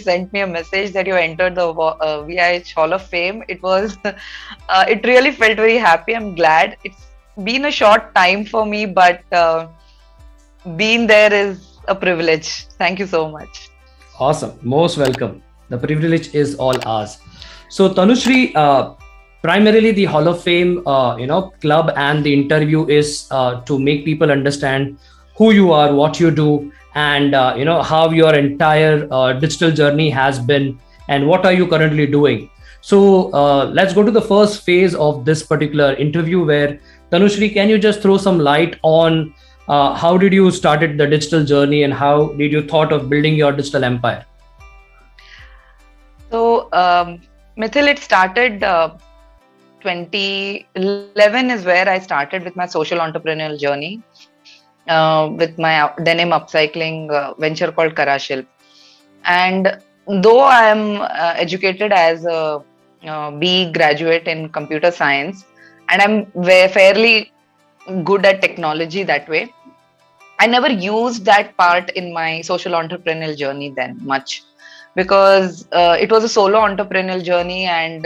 sent me a message that you entered the VIH Hall of Fame, it was, it really felt very happy. I'm glad. It's been a short time for me, but being there is a privilege. Thank you so much. Awesome. Most welcome. The privilege is all ours. So Tanushree, primarily the Hall of Fame, club and the interview is to make people understand who you are, what you do, and how your entire digital journey has been, and what are you currently doing. So let's go to the first phase of this particular interview, where Tanushree, can you just throw some light on how did you started the digital journey, and how did you thought of building your digital empire? So, Mitthyl, it started 2011 is where I started with my social entrepreneurial journey with my denim upcycling venture called Karashil. And though I am educated as a BE graduate in computer science, and I'm fairly good at technology that way, I never used that part in my social entrepreneurial journey then much, because it was a solo entrepreneurial journey. And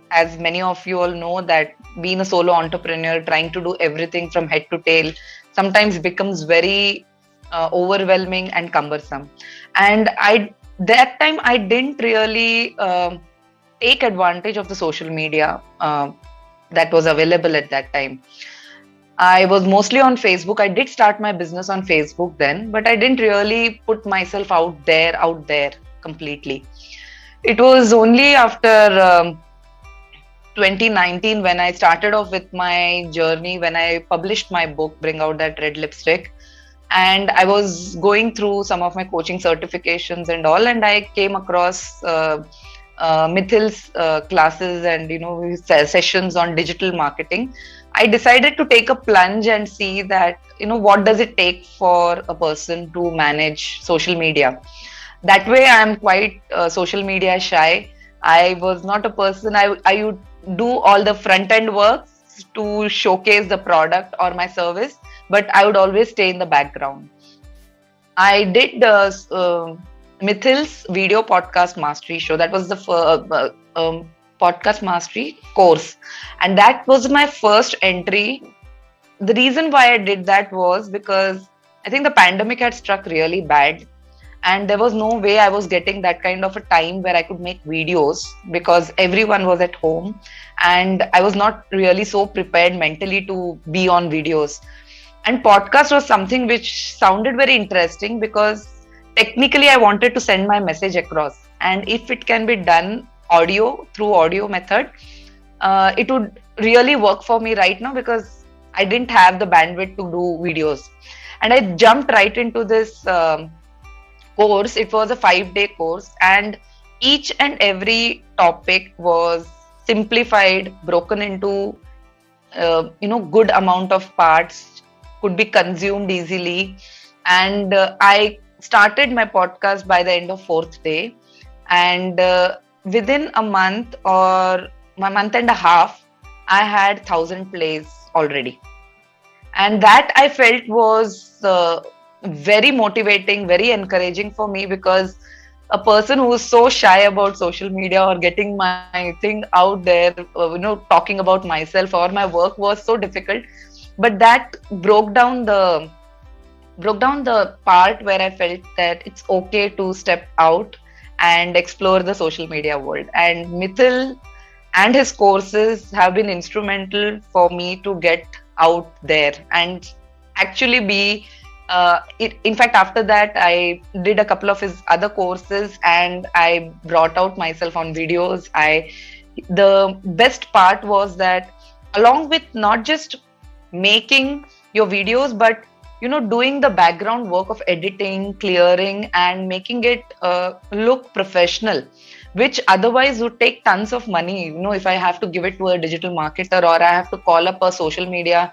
as many of you all know, that being a solo entrepreneur, trying to do everything from head to tail, sometimes becomes very overwhelming and cumbersome. And that time I didn't really take advantage of the social media that was available at that time. I was mostly on Facebook. I did start my business on Facebook then, but I didn't really put myself out there completely. It was only after 2019 when I started off with my journey, when I published my book, Bring Out That Red Lipstick. And I was going through some of my coaching certifications and all, and I came across Mittyl's classes and sessions on digital marketing. I decided to take a plunge and see that what does it take for a person to manage social media. That way, I am quite social media shy. I was not a person. I would do all the front end work to showcase the product or my service, but I would always stay in the background. I did Mittyl's video podcast mastery show. That was the podcast mastery course, and that was my first entry. The reason why I did that was because I think the pandemic had struck really bad, and there was no way I was getting that kind of a time where I could make videos, because everyone was at home and I was not really so prepared mentally to be on videos. And podcast was something which sounded very interesting, because technically I wanted to send my message across, and if it can be done through audio method, it would really work for me right now, because I didn't have the bandwidth to do videos. And I jumped right into this course. It was a 5-day course, and each and every topic was simplified, broken into good amount of parts, could be consumed easily. And I started my podcast by the end of 4th day, and within a month or a month and a half, I had 1,000 plays already. And that I felt was very motivating, very encouraging for me, because a person who is so shy about social media or getting my thing out there, talking about myself or my work, was so difficult. But that broke down the part where I felt that it's okay to step out and explore the social media world. And Mitthyl and his courses have been instrumental for me to get out there and actually be in fact, after that, I did a couple of his other courses, and I brought out myself on videos. The best part was that, along with not just making your videos, but doing the background work of editing, clearing, and making it look professional, which otherwise would take tons of money. If I have to give it to a digital marketer, or I have to call up a social media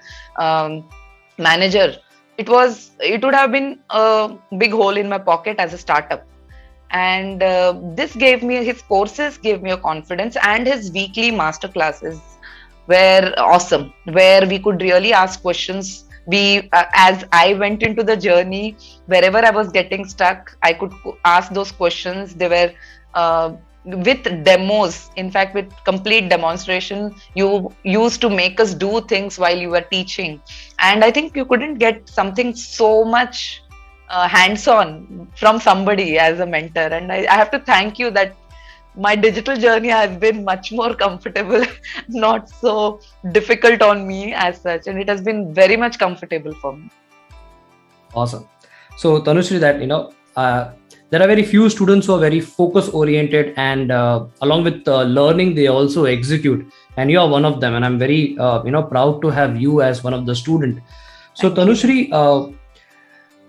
manager, it would have been a big hole in my pocket as a startup. And his courses gave me a confidence, and his weekly master classes were awesome, where we could really ask questions as I went into the journey, wherever I was getting stuck, I could ask those questions. They were with demos, in fact, with complete demonstration. You used to make us do things while you were teaching. And I think you couldn't get something so much hands-on from somebody as a mentor. And I have to thank you that my digital journey has been much more comfortable, not so difficult on me as such. And it has been very much comfortable for me. Awesome. So Tanushree, that, there are very few students who are very focus oriented, and along with learning, they also execute. And you are one of them. And I'm very, proud to have you as one of the student. So Tanushree,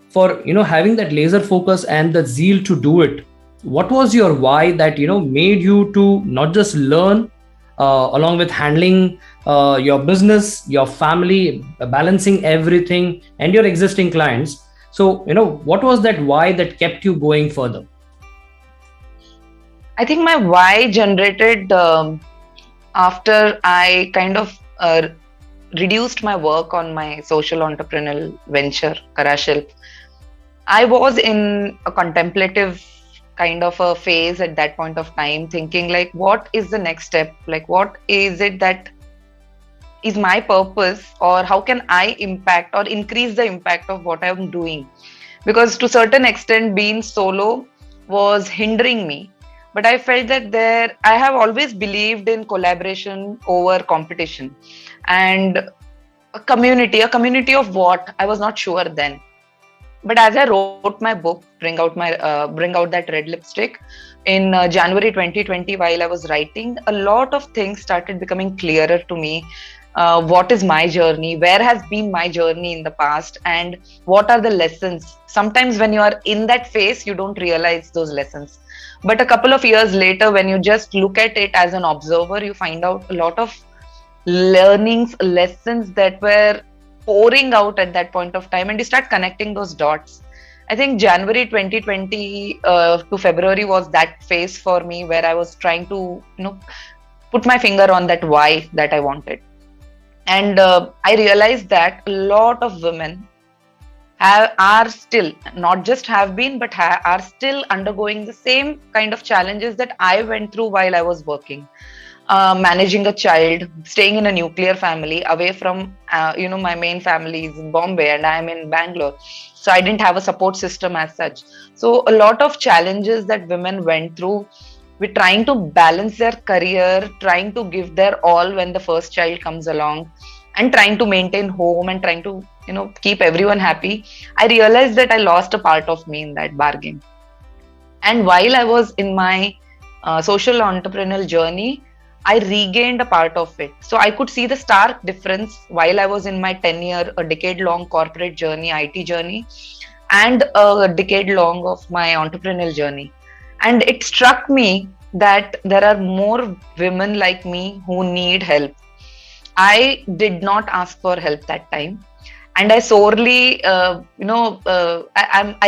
for, having that laser focus and the zeal to do it, what was your why that, made you to not just learn along with handling your business, your family, balancing everything and your existing clients? So, what was that why that kept you going further? I think my why generated after I kind of reduced my work on my social entrepreneurial venture, Karashilp. I was in a contemplative kind of a phase at that point of time, thinking like, what is the next step? Like, what is it that is my purpose, or how can I impact or increase the impact of what I'm doing? Because to a certain extent, being solo was hindering me. But I felt that I have always believed in collaboration over competition, and a community of what? I was not sure then. But as I wrote my book, Bring Out That Red Lipstick, in January 2020, while I was writing, a lot of things started becoming clearer to me. What is my journey? Where has been my journey in the past? And what are the lessons? Sometimes when you are in that phase, you don't realize those lessons. But a couple of years later, when you just look at it as an observer, you find out a lot of learnings, lessons that were pouring out at that point of time, and you start connecting those dots. I think January 2020 to February was that phase for me where I was trying to, put my finger on that why that I wanted. And I realized that a lot of women are still, not just have been, but are still undergoing the same kind of challenges that I went through while I was working. Managing a child, staying in a nuclear family, away from, my main family is in Bombay and I'm in Bangalore. So I didn't have a support system as such. So a lot of challenges that women went through with trying to balance their career, trying to give their all when the first child comes along, and trying to maintain home and trying to, keep everyone happy. I realized that I lost a part of me in that bargain. And while I was in my social entrepreneurial journey, I regained a part of it. So I could see the stark difference while I was in my 10-year, a decade-long corporate journey, IT journey, and a decade-long of my entrepreneurial journey. And it struck me that there are more women like me who need help. I did not ask for help that time. And I sorely, I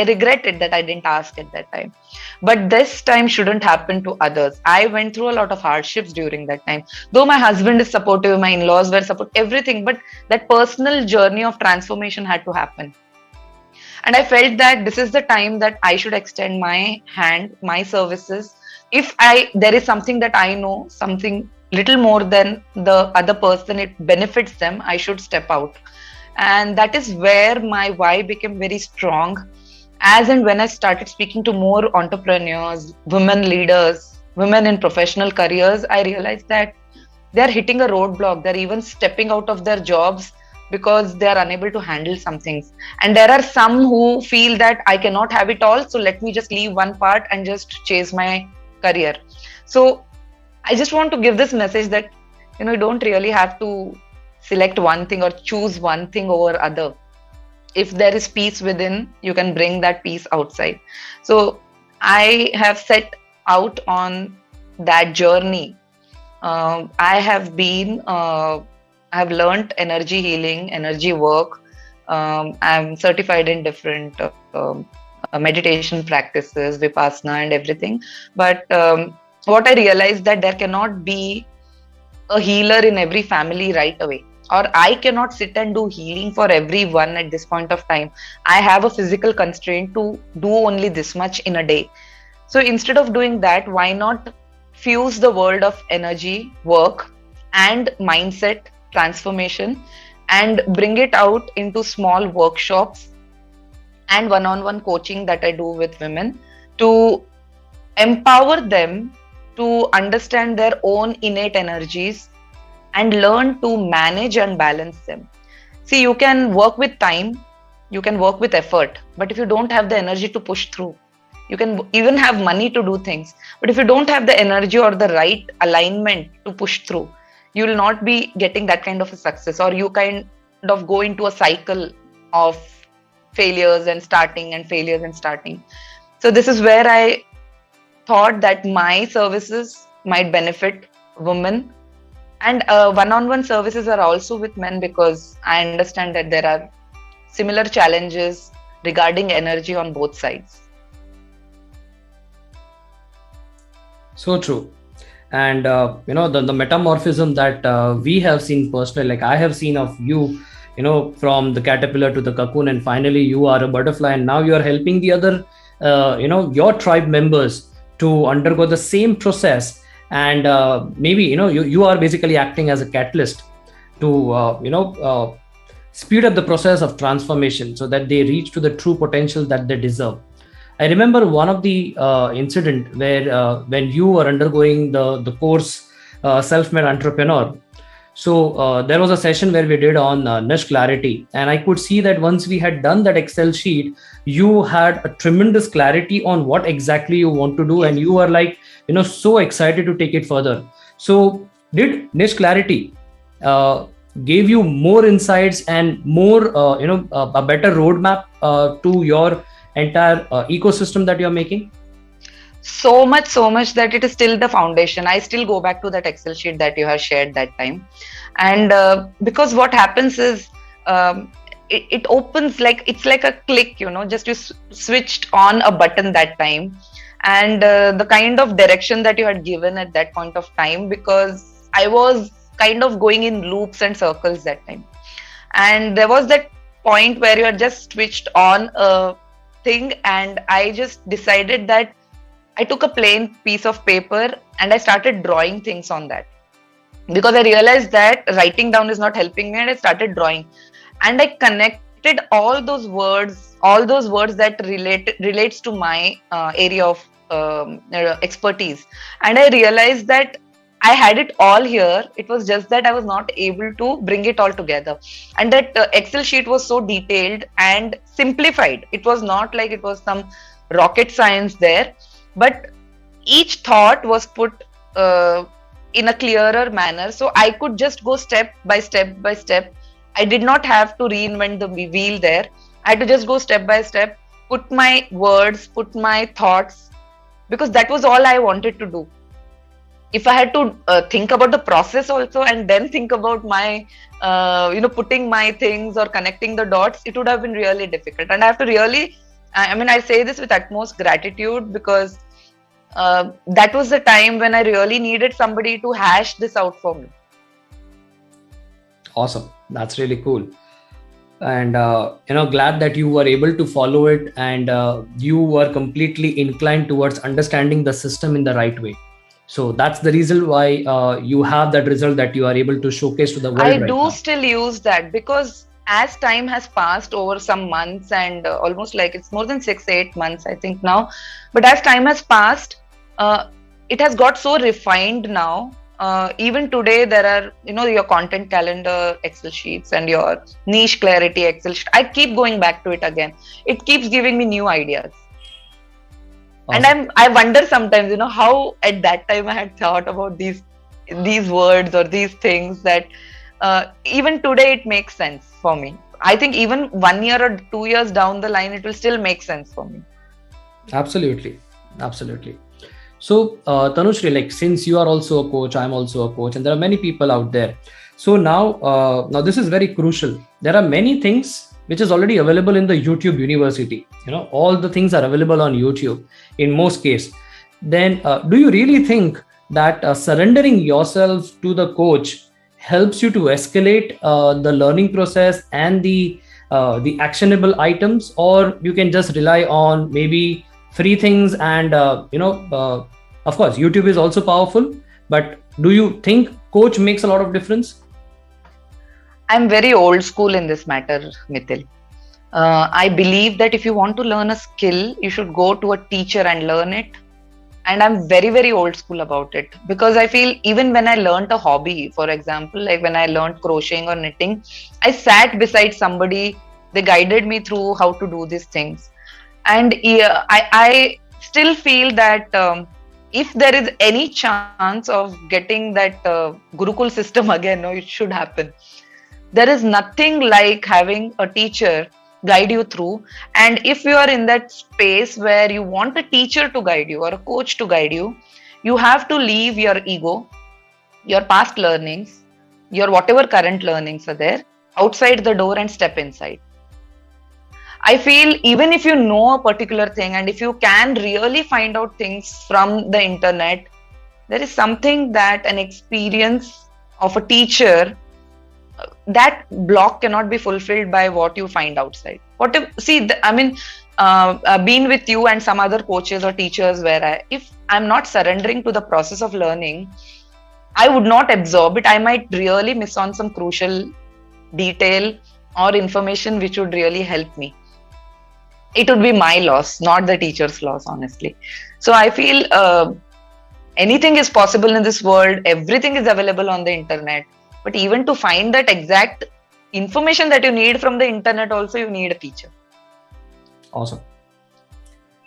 regretted that I didn't ask at that time. But this time shouldn't happen to others. I went through a lot of hardships during that time. Though my husband is supportive, my in-laws were supportive, everything, but that personal journey of transformation had to happen. And I felt that this is the time that I should extend my hand, my services. If there is something that I know, something little more than the other person, it benefits them, I should step out. And that is where my why became very strong. As and when I started speaking to more entrepreneurs, women leaders, women in professional careers, I realized that they're hitting a roadblock. They're even stepping out of their jobs because they are unable to handle some things. And there are some who feel that I cannot have it all, so let me just leave one part and just chase my career. So I just want to give this message that, you don't really have to select one thing or choose one thing over other. If there is peace within, you can bring that peace outside. So I have set out on that journey. I have learned energy healing, energy work. I'm certified in different meditation practices, Vipassana and everything. But what I realized that there cannot be a healer in every family right away. or I cannot sit and do healing for everyone at this point of time. I have a physical constraint to do only this much in a day. So instead of doing that, why not fuse the world of energy, work, and mindset transformation and bring it out into small workshops and one-on-one coaching that I do with women to empower them to understand their own innate energies and learn to manage and balance them. See, you can work with time, you can work with effort, but if you don't have the energy to push through, you can even have money to do things, but if you don't have the energy or the right alignment to push through, you will not be getting that kind of a success, or you kind of go into a cycle of failures and starting and failures and starting. So this is where I thought that my services might benefit women, and one-on-one services are also with men, because I understand that there are similar challenges regarding energy on both sides. So true. And the metamorphism that we have seen personally, like I have seen of you, from the caterpillar to the cocoon, and finally you are a butterfly, and now you are helping the other your tribe members to undergo the same process. And maybe you are basically acting as a catalyst to speed up the process of transformation so that they reach to the true potential that they deserve. I remember one of the incident where when you were undergoing the course Self-Made Entrepreneur. So there was a session where we did on niche clarity, and I could see that once we had done that Excel sheet, you had a tremendous clarity on what exactly you want to do, and you were like, so excited to take it further. So did niche clarity gave you more insights and more, a better roadmap to your entire ecosystem that you're making? So much that it is still the foundation. I still go back to that Excel sheet that you have shared that time. And because what happens is it opens, like it's like a click, just you switched on a button that time. And the kind of direction that you had given at that point of time, because I was kind of going in loops and circles that time. And there was that point where you had just switched on a thing, and I just decided that I took a plain piece of paper and I started drawing things on that, because I realized that writing down is not helping me, and I started drawing, and I connected all those words that relates to my area of expertise, and I realized that I had it all here. It was just that I was not able to bring it all together, and that Excel sheet was so detailed and simplified. It was not like it was some rocket science there, but each thought was put in a clearer manner, so I could just go step by step. I did not have to reinvent the wheel there. I had to just go step by step, put my words, put my thoughts, because that was all I wanted to do. If I had to think about the process also and then think about my putting my things or connecting the dots, it would have been really difficult. And I have to really, I say this with utmost gratitude, because that was the time when I really needed somebody to hash this out for me. Awesome. That's really cool. And glad that you were able to follow it, and you were completely inclined towards understanding the system in the right way. So that's the reason why you have that result that you are able to showcase to the world. I do still use that, because as time has passed over some months, and almost like it's more than 6-8 months, I think now. But as time has passed, it has got so refined now. Even today, there are, your content calendar Excel sheets and your niche clarity Excel sheet. I keep going back to it again. It keeps giving me new ideas. Awesome. And I wonder sometimes, how at that time I had thought about these words or these things that even today it makes sense for me. I think even 1 year or 2 years down the line, it will still make sense for me. Absolutely. So Tanushree, like, since you are also a coach, I'm also a coach, and there are many people out there. So now this is very crucial. There are many things which is already available in the YouTube University. All the things are available on YouTube in most cases. Then do you really think that surrendering yourself to the coach helps you to escalate the learning process and the actionable items, or you can just rely on maybe free things? And of course YouTube is also powerful, but do you think coach makes a lot of difference? I'm very old school in this matter, Mitthyl. I believe that if you want to learn a skill, you should go to a teacher and learn it. And I'm very, very old school about it, because I feel even when I learned a hobby, for example, like when I learned crocheting or knitting, I sat beside somebody, they guided me through how to do these things. And yeah, I still feel that if there is any chance of getting that Gurukul system again, no, it should happen. There is nothing like having a teacher guide you through. And if you are in that space where you want a teacher to guide you or a coach to guide you, you have to leave your ego, your past learnings, your whatever current learnings are there outside the door and step inside. I feel even if you know a particular thing and if you can really find out things from the internet, there is something that an experience of a teacher, that block cannot be fulfilled by what you find outside. What if, see, being with you and some other coaches or teachers, where if I'm not surrendering to the process of learning, I would not absorb it. I might really miss on some crucial detail or information which would really help me. It would be my loss, not the teacher's loss, honestly. So I feel anything is possible in this world. Everything is available on the internet. But even to find that exact information that you need from the internet, also you need a teacher. Awesome.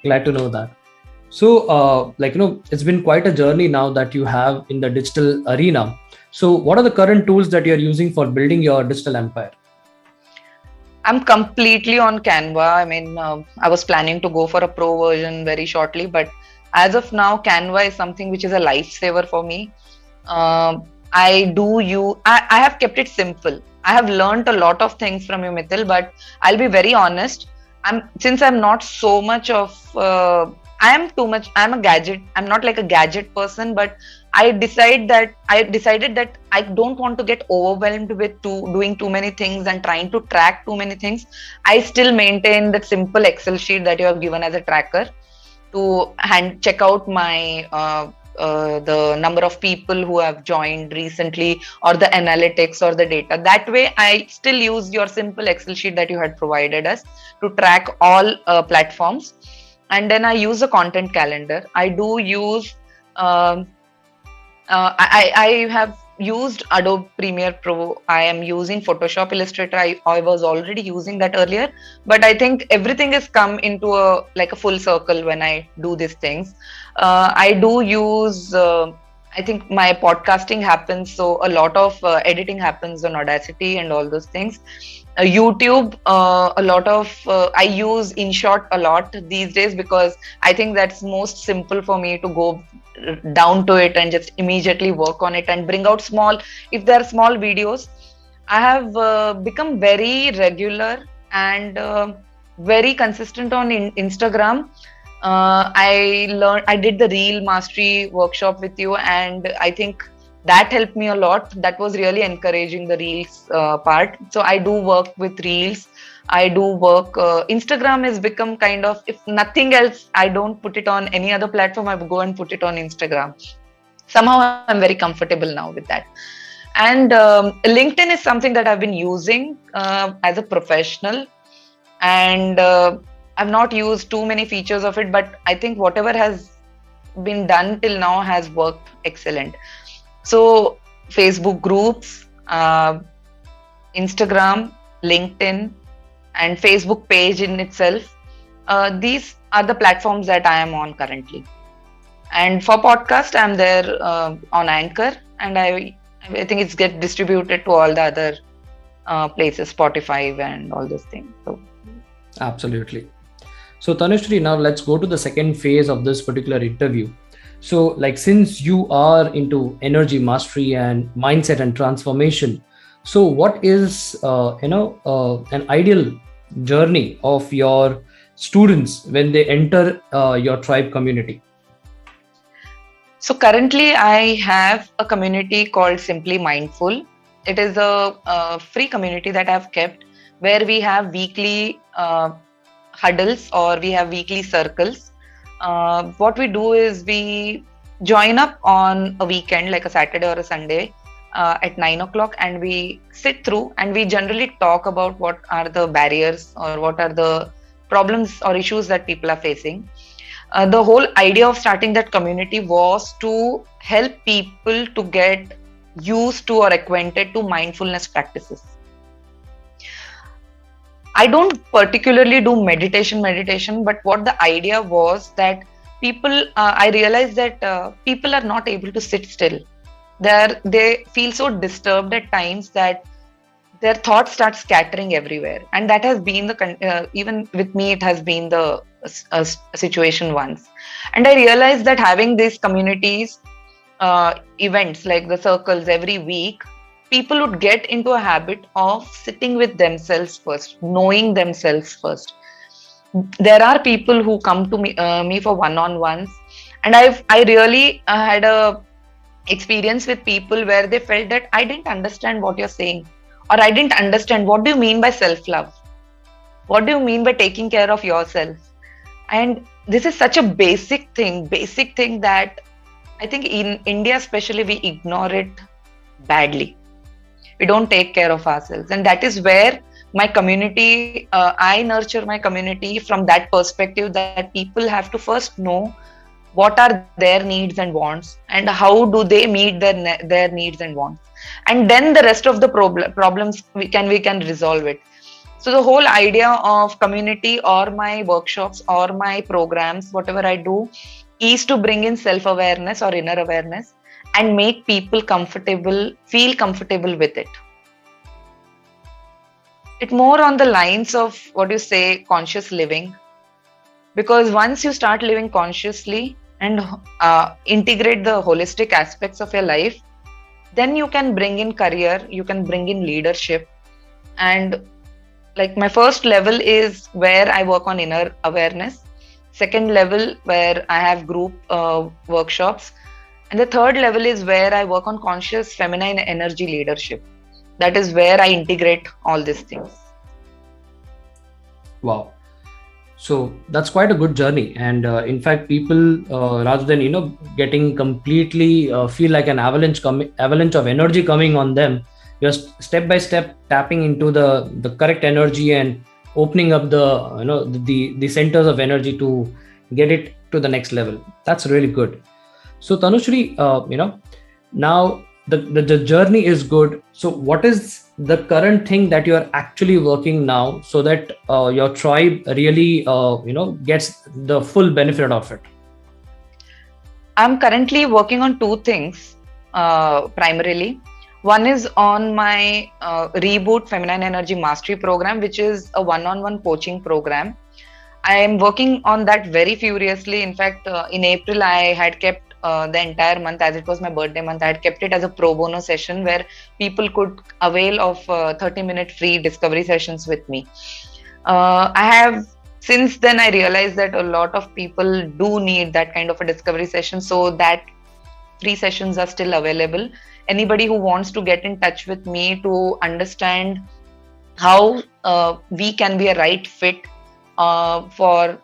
Glad to know that. So, it's been quite a journey now that you have in the digital arena. So, what are the current tools that you're using for building your digital empire? I'm completely on Canva. I was planning to go for a pro version very shortly, but as of now, Canva is something which is a lifesaver for me. I have kept it simple. I have learned a lot of things from you, Mitthyl, but I'll be very honest. Since I'm not so much of, I'm not like a gadget person, but I decided that I don't want to get overwhelmed with doing too many things and trying to track too many things. I still maintain that simple Excel sheet that you have given as a tracker to check out my the number of people who have joined recently, or the analytics or the data. That way, I still use your simple Excel sheet that you had provided us to track all platforms. And then I use a content calendar. I do use, I have used Adobe Premiere Pro. I am using Photoshop, Illustrator. I was already using that earlier, but I think everything has come into a full circle when I do these things. I do use, I think my podcasting happens, so a lot of editing happens on Audacity and all those things. YouTube, a lot of, I use InShot a lot these days, because I think that's most simple for me to go down to it and just immediately work on it and bring out if there are small videos. I have become very regular and very consistent on Instagram. I did the Reel Mastery workshop with you, and I think that helped me a lot. That was really encouraging, the Reels part. So I do work with Reels. I do work, Instagram has become kind of, if nothing else, I don't put it on any other platform, I go and put it on Instagram. Somehow I'm very comfortable now with that. And LinkedIn is something that I've been using as a professional, and I've not used too many features of it, but I think whatever has been done till now has worked excellent. So Facebook groups, Instagram, LinkedIn, and Facebook page in itself, these are the platforms that I am on currently. And for podcast, I'm there on Anchor, and I think it's get distributed to all the other places, Spotify and all those things. So absolutely. So Tanushree, now let's go to the second phase of this particular interview. So since you are into energy mastery and mindset and transformation, so what is an ideal journey of your students when they enter your tribe community? So currently I have a community called Simply Mindful. it is a free community that I've kept, where we have weekly huddles, or we have weekly circles. What we do is we join up on a weekend, like a Saturday or a Sunday, at 9 o'clock, and we sit through and we generally talk about what are the barriers or what are the problems or issues that people are facing. The whole idea of starting that community was to help people to get used to or acquainted to mindfulness practices. I don't particularly do meditation, but what the idea was that I realized that people are not able to sit still. They feel so disturbed at times that their thoughts start scattering everywhere. And that has been even with me, it has been the situation once. And I realized that having these communities, events like the circles every week, people would get into a habit of sitting with themselves first, knowing themselves first. There are people who come to me for one-on-ones, and I really had a experience with people where they felt that I didn't understand what you're saying, or I didn't understand what do you mean by self-love, what do you mean by taking care of yourself. And this is such a basic thing that I think in India especially, we ignore it badly. We don't take care of ourselves, and that is where my community, I nurture my community from that perspective, that people have to first know what are their needs and wants, and how do they meet their needs and wants, and then the rest of the problems we can resolve it. So the whole idea of community, or my workshops or my programs, whatever I do, is to bring in self-awareness or inner awareness and make people feel comfortable with it. It's more on the lines of what you say, conscious living. Because once you start living consciously and integrate the holistic aspects of your life, then you can bring in career, you can bring in leadership. And like my first level is where I work on inner awareness. Second level where I have group workshops. And the third level is where I work on conscious feminine energy leadership. That is where I integrate all these things. Wow. So that's quite a good journey. And in fact, people, rather than, getting completely feel like an avalanche of energy coming on them, you're step by step tapping into the correct energy and opening up the centers of energy to get it to the next level. That's really good. So Tanushree, now the journey is good. So what is the current thing that you are actually working now, so that your tribe really gets the full benefit of it? I'm currently working on two things primarily. One is on my Reboot Feminine Energy Mastery program, which is a one-on-one coaching program. I am working on that very furiously. In fact, in April, I had kept the entire month, as it was my birthday month, I had kept it as a pro bono session where people could avail of 30-minute free discovery sessions with me. Since then, I realized that a lot of people do need that kind of a discovery session, so that free sessions are still available. Anybody who wants to get in touch with me to understand how we can be a right fit for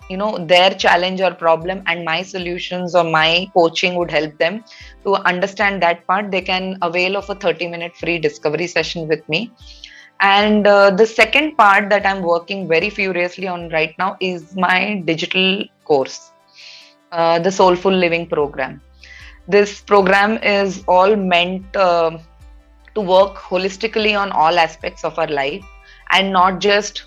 their challenge or problem, and my solutions or my coaching would help them to understand that part, they can avail of a 30-minute free discovery session with me. And the second part that I'm working very furiously on right now is my digital course, the Soulful Living program. This program is all meant to work holistically on all aspects of our life, and not just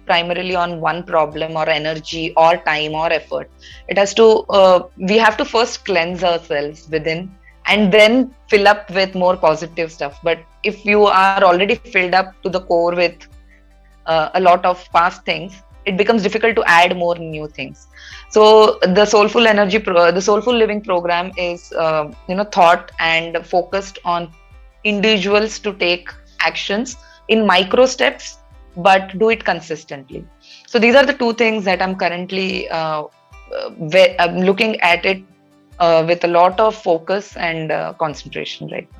primarily on one problem or energy or time or effort. It has to, we have to first cleanse ourselves within and then fill up with more positive stuff. But if you are already filled up to the core with a lot of past things, it becomes difficult to add more new things. So the Soulful Living program is, thought and focused on individuals to take actions in micro steps, but do it consistently. So these are the two things that I'm currently looking at it with a lot of focus and concentration right now.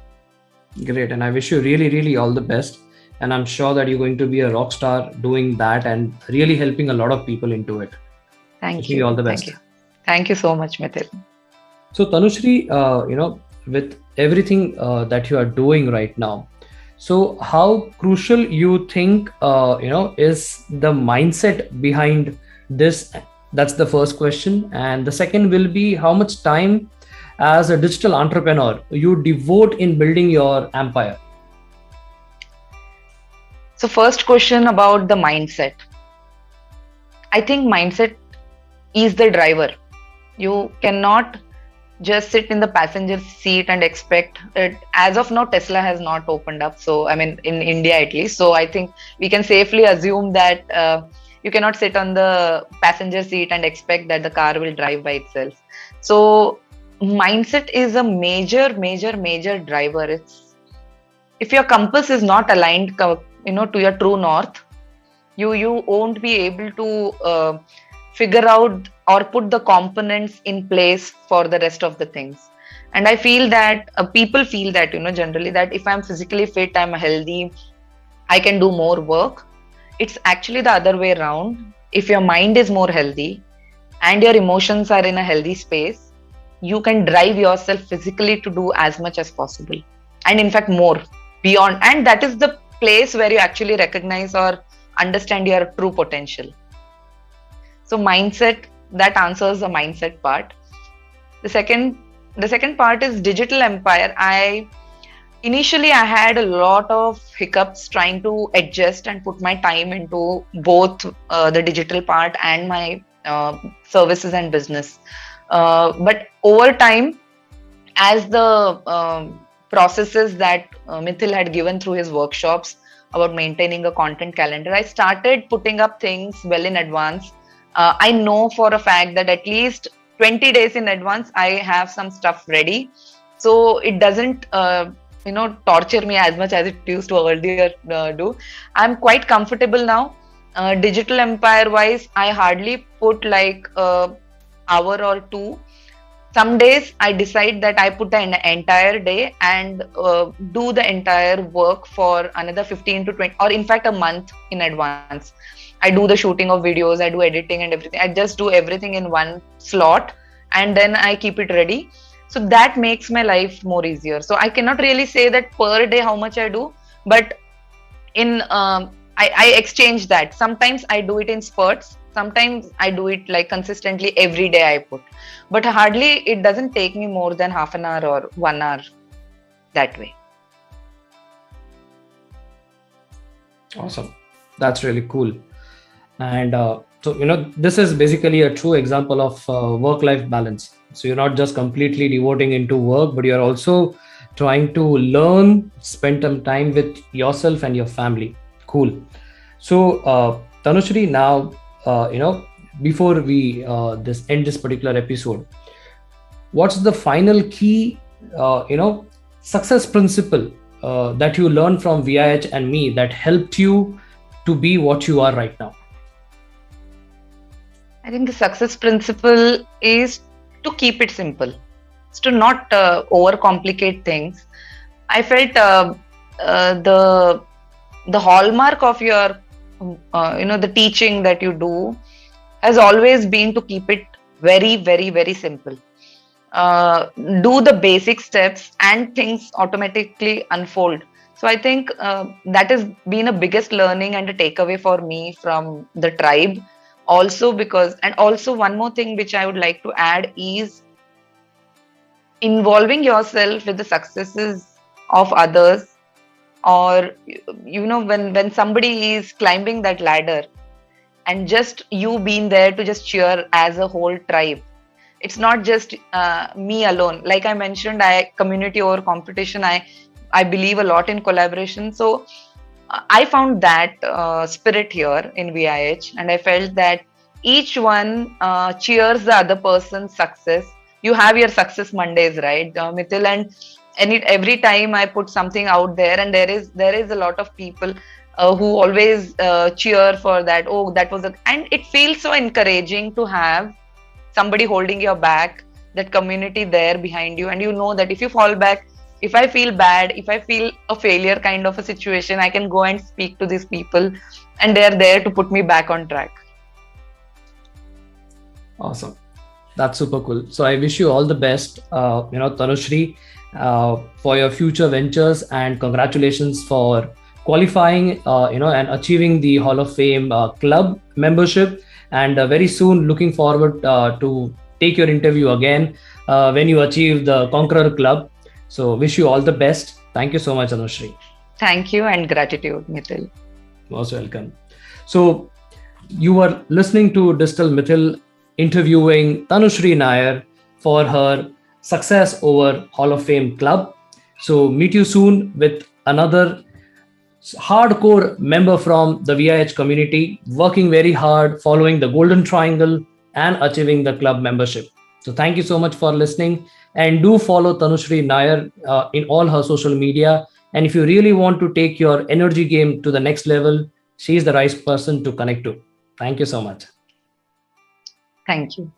Great. And I wish you really, really all the best. And I'm sure that you're going to be a rock star doing that and really helping a lot of people into it. Thank Wishing you you. all the Thank best. you. Thank you so much, Mitthyl. So Tanushree, with everything that you are doing right now, so how crucial you think, is the mindset behind this? That's the first question. And the second will be how much time as a digital entrepreneur you devote in building your empire? So first question about the mindset. I think mindset is the driver. You cannot just sit in the passenger seat and expect it. As of now, Tesla has not opened up. So, I mean, in India at least. So, I think we can safely assume that you cannot sit on the passenger seat and expect that the car will drive by itself. So, mindset is a major driver. It's if your compass is not aligned, to your true north, you won't be able to figure out or put the components in place for the rest of the things. And I feel that people feel that, generally, that if I'm physically fit, I'm healthy, I can do more work. It's actually the other way around. If your mind is more healthy and your emotions are in a healthy space, you can drive yourself physically to do as much as possible. And in fact, more beyond. And that is the place where you actually recognize or understand your true potential. So mindset, that answers the mindset part. The second part is digital empire. Initially I had a lot of hiccups trying to adjust and put my time into both the digital part and my services and business. But over time, as the processes that Mitthyl had given through his workshops about maintaining a content calendar, I started putting up things well in advance. I know for a fact that at least 20 days in advance, I have some stuff ready. So it doesn't, torture me as much as it used to earlier do. I'm quite comfortable now. Digital empire wise, I hardly put like an hour or two. Some days I decide that I put an entire day and do the entire work for another 15 to 20, or in fact a month in advance. I do the shooting of videos, I do editing and everything. I just do everything in one slot and then I keep it ready. So that makes my life more easier. So I cannot really say that per day how much I do, but I exchange that. Sometimes I do it in spurts. Sometimes I do it like consistently every day I put. But hardly it doesn't take me more than half an hour or 1 hour that way. Awesome. That's really cool. And so, this is basically a true example of work-life balance. So you're not just completely devoting into work, but you're also trying to learn, spend some time with yourself and your family. Cool. So Tanushree, now, before we end this particular episode, what's the final key, success principle that you learned from VIH and me that helped you to be what you are right now? I think the success principle is to keep it simple. It's to not overcomplicate things. I felt the hallmark of your, the teaching that you do has always been to keep it very, very, very simple. Do the basic steps and things automatically unfold. So I think that has been a biggest learning and a takeaway for me from the tribe. Also also one more thing which I would like to add is involving yourself with the successes of others, or when somebody is climbing that ladder and just you being there to just cheer as a whole tribe. It's not just me alone. Like I mentioned, community over competition. I believe a lot in collaboration. So I found that spirit here in VIH, and I felt that each one cheers the other person's success. You have your success Mondays, right, Mitthyl? And every time I put something out there, and there is a lot of people who always cheer for that. Oh, that was and it feels so encouraging to have somebody holding your back, that community there behind you, and you know that if you fall back, if I feel bad, if I feel a failure kind of a situation, I can go and speak to these people, and they're there to put me back on track. Awesome. That's super cool. So I wish you all the best, Tanushree, for your future ventures, and congratulations for qualifying, and achieving the Hall of Fame club membership. And very soon, looking forward to take your interview again when you achieve the Conqueror Club. So wish you all the best. Thank you so much, Tanushree. Thank you and gratitude, Mitthyl. Most welcome. So you were listening to Digital Mitthyl interviewing Tanushree Nair for her success over Hall of Fame club. So meet you soon with another hardcore member from the VIH community, working very hard, following the golden triangle and achieving the club membership. So thank you so much for listening, and do follow Tanushree Nair in all her social media. And if you really want to take your energy game to the next level, she is the right person to connect to. Thank you so much. Thank you.